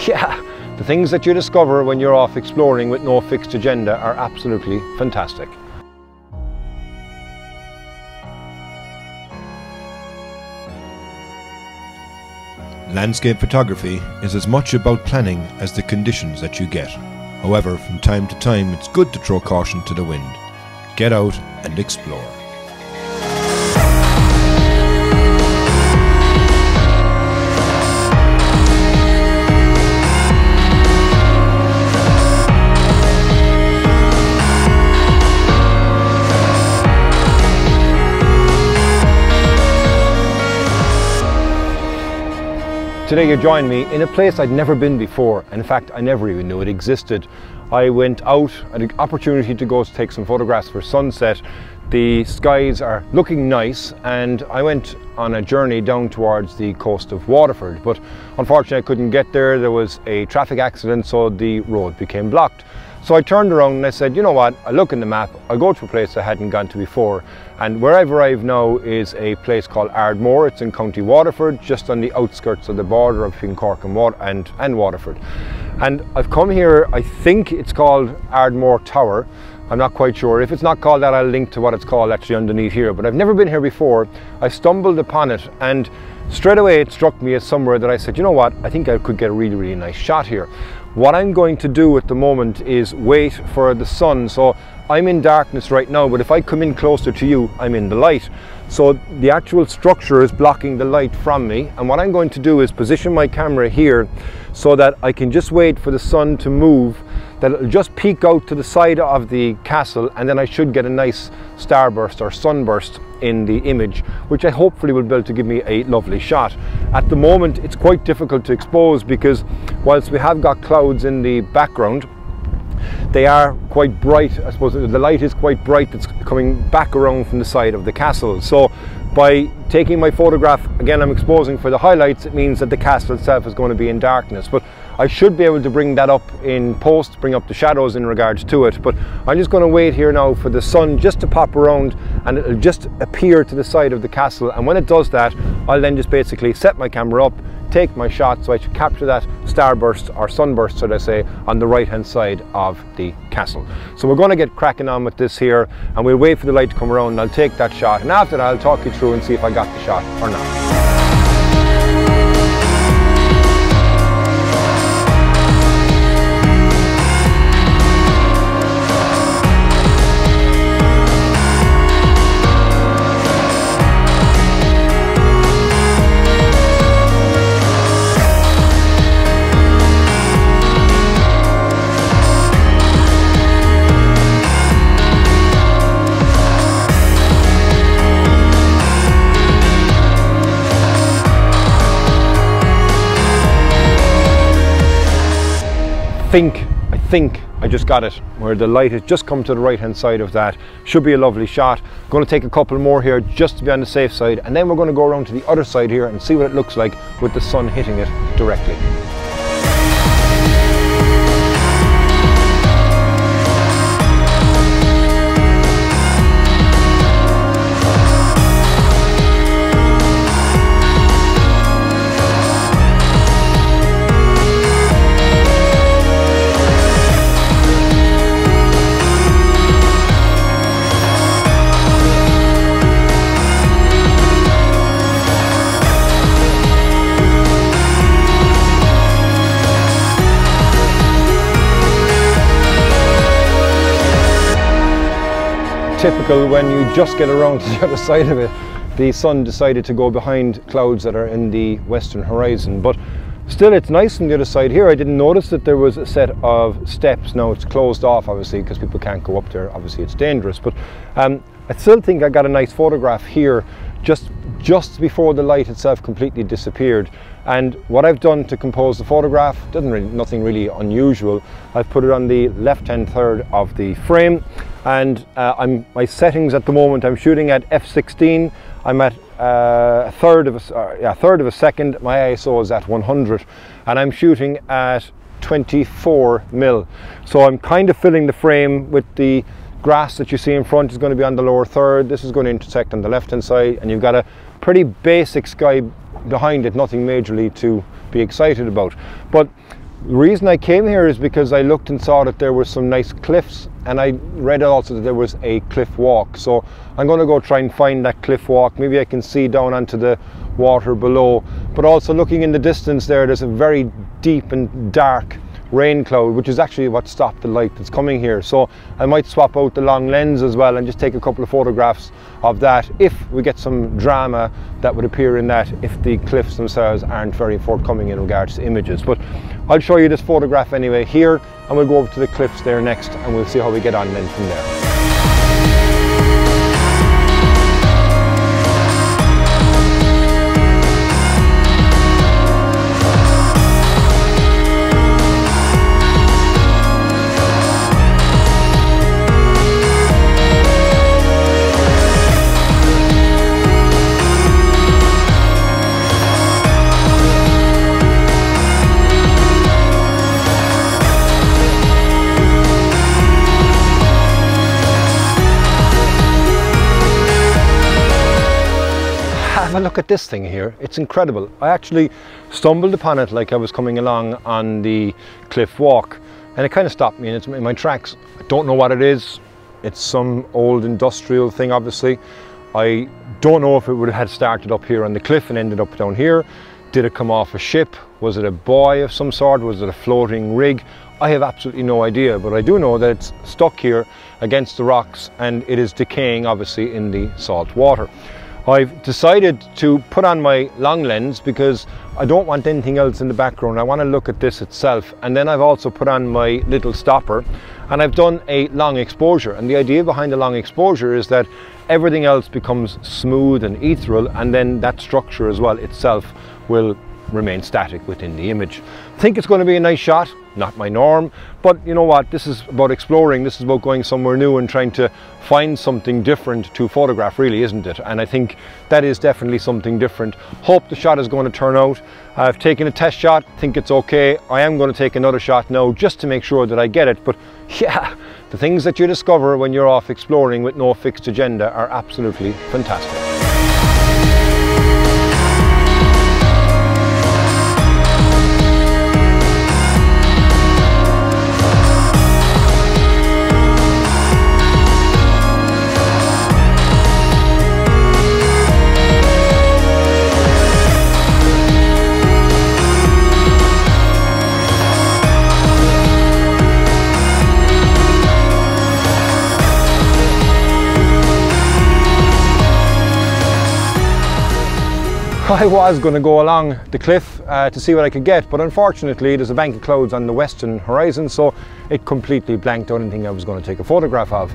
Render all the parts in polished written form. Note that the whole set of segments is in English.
yeah, the things that you discover when you're off exploring with no fixed agenda are absolutely fantastic. Landscape photography is as much about planning as the conditions that you get. However, from time to time, it's good to throw caution to the wind. Get out and explore. Today you join me in a place I'd never been before. In fact, I never even knew it existed. I went out, had an opportunity to go take some photographs for sunset. The skies are looking nice, and I went on a journey down towards the coast of Waterford, but unfortunately I couldn't get there. There was a traffic accident, so the road became blocked. So I turned around and I said, you know what, I'll look in the map, I'll go to a place I hadn't gone to before. And where I've arrived now is a place called Ardmore. It's in County Waterford, just on the outskirts of the border between Cork and Waterford. And I've come here, I think it's called Ardmore Tower. I'm not quite sure. If it's not called that, I'll link to what it's called actually underneath here. But I've never been here before. I stumbled upon it, and straight away it struck me as somewhere that I said, you know what, I think I could get a really, really nice shot here. What I'm going to do at the moment is wait for the sun. So I'm in darkness right now, but if I come in closer to you, I'm in the light. So the actual structure is blocking the light from me. And what I'm going to do is position my camera here so that I can just wait for the sun to move, that it'll just peek out to the side of the castle, and then I should get a nice starburst or sunburst in the image, which I hopefully will be able to give me a lovely shot. At the moment it's quite difficult to expose because whilst we have got clouds in the background, they are quite bright. I suppose the light is quite bright that's coming back around from the side of the castle. So by taking my photograph, again I'm exposing for the highlights, it means that the castle itself is going to be in darkness. But I should be able to bring that up in post, bring up the shadows in regards to it. But I'm just going to wait here now for the sun just to pop around, and it'll just appear to the side of the castle. And when it does that, I'll then just basically set my camera up, take my shot, so I should capture that starburst or sunburst, should I say, on the right hand side of the castle. So we're going to get cracking on with this here, and we'll wait for the light to come around and I'll take that shot, and after that I'll talk you through and see if I got the shot or not. I think I just got it, where the light has just come to the right hand side of that. Should be a lovely shot. I'm going to take a couple more here just to be on the safe side, and then we're going to go around to the other side here and see what it looks like with the sun hitting it directly. Typical when you just get around to the other side of it, the sun decided to go behind clouds that are in the western horizon. But still, it's nice on the other side here. I didn't notice that there was a set of steps. Now it's closed off, obviously, because people can't go up there. Obviously it's dangerous, but I still think I got a nice photograph here just before the light itself completely disappeared. And what I've done to compose the photograph, nothing really unusual. I've put it on the left hand third of the frame, and my settings at the moment, I'm shooting at f/16. I'm at a third of a second. My ISO is at 100, and I'm shooting at 24mm. So I'm kind of filling the frame with the grass that you see in front is going to be on the lower third. This is going to intersect on the left hand side, and you've got a pretty basic sky behind it, nothing majorly to be excited about. But The reason I came here is because I looked and saw that there were some nice cliffs, and I read also that there was a cliff walk. So I'm going to go try and find that cliff walk. Maybe I can see down onto the water below. But also looking in the distance there's a very deep and dark rain cloud, which is actually what stopped the light that's coming here. So I might swap out the long lens as well and just take a couple of photographs of that if we get some drama that would appear in that, if the cliffs themselves aren't very forthcoming in regards to images. But I'll show you this photograph anyway here, and we'll go over to the cliffs there next, and we'll see how we get on then from there. Have a look at this thing here. It's incredible. I actually stumbled upon it like I was coming along on the cliff walk, and it kind of stopped me, and it's in my tracks. I don't know what it is. It's some old industrial thing, obviously. I don't know if it would have started up here on the cliff and ended up down here. Did it come off a ship? Was it a buoy of some sort? Was it a floating rig? I have absolutely no idea, but I do know that it's stuck here against the rocks, and it is decaying obviously in the salt water. I've decided to put on my long lens because I don't want anything else in the background. I want to look at this itself, and then I've also put on my little stopper, and I've done a long exposure. And the idea behind the long exposure is that everything else becomes smooth and ethereal, and then that structure as well itself will remain static within the image. I think it's going to be a nice shot. Not my norm, but you know what, this is about exploring, this is about going somewhere new and trying to find something different to photograph, really, isn't it? And I think that is definitely something different. Hope the shot is going to turn out. I've taken a test shot, think it's okay. I am going to take another shot now just to make sure that I get it. But yeah, the things that you discover when you're off exploring with no fixed agenda are absolutely fantastic. I was going to go along the cliff to see what I could get, but unfortunately there's a bank of clouds on the western horizon, so it completely blanked out anything I was going to take a photograph of.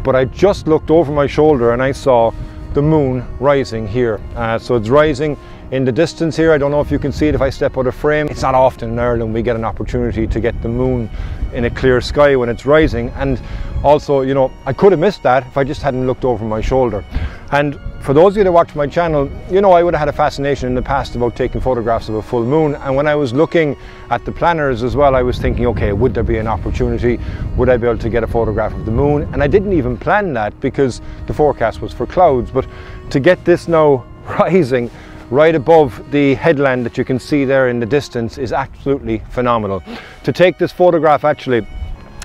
But I just looked over my shoulder and I saw the moon rising here. So it's rising in the distance here. I don't know if you can see it if I step out of frame. It's not often in Ireland we get an opportunity to get the moon in a clear sky when it's rising, and also, you know, I could have missed that if I just hadn't looked over my shoulder. And for those of you that watch my channel, you know I would have had a fascination in the past about taking photographs of a full moon, and when I was looking at the planners as well, I was thinking, okay, would there be an opportunity? Would I be able to get a photograph of the moon? And I didn't even plan that because the forecast was for clouds. But to get this now rising right above the headland that you can see there in the distance is absolutely phenomenal. To take this photograph, actually,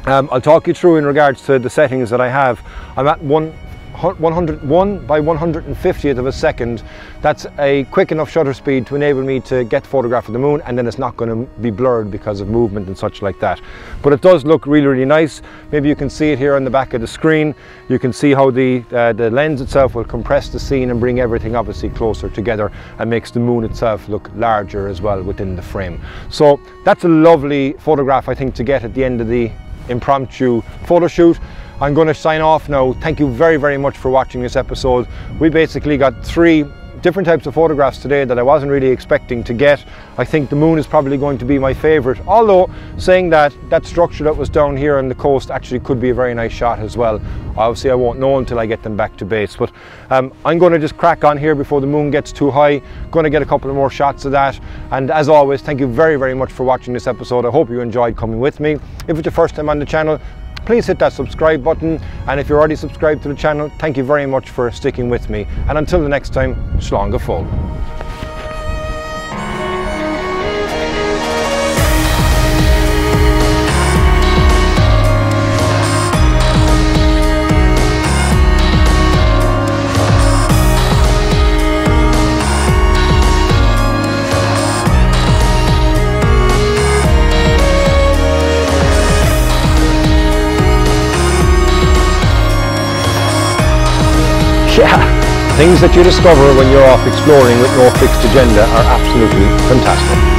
I'll talk you through in regards to the settings that I have. I'm at 101 by 150th of a second. That's a quick enough shutter speed to enable me to get the photograph of the moon, and then it's not going to be blurred because of movement and such like that. But it does look really, really nice. Maybe you can see it here on the back of the screen. You can see how the lens itself will compress the scene and bring everything obviously closer together, and makes the moon itself look larger as well within the frame. So that's a lovely photograph, I think, to get at the end of the impromptu photo shoot. I'm going to sign off now. Thank you very, very much for watching this episode. We basically got 3 different types of photographs today that I wasn't really expecting to get. I think the moon is probably going to be my favorite, although saying that, that structure that was down here on the coast actually could be a very nice shot as well. Obviously I won't know until I get them back to base, but I'm going to just crack on here before the moon gets too high. Going to get a couple of more shots of that, and as always, thank you very, very much for watching this episode. I hope you enjoyed coming with me. If it's your first time on the channel, please hit that subscribe button, and if you're already subscribed to the channel, thank you very much for sticking with me, and until the next time, slán go fóill. things that you discover when you're off exploring with no fixed agenda are absolutely fantastic.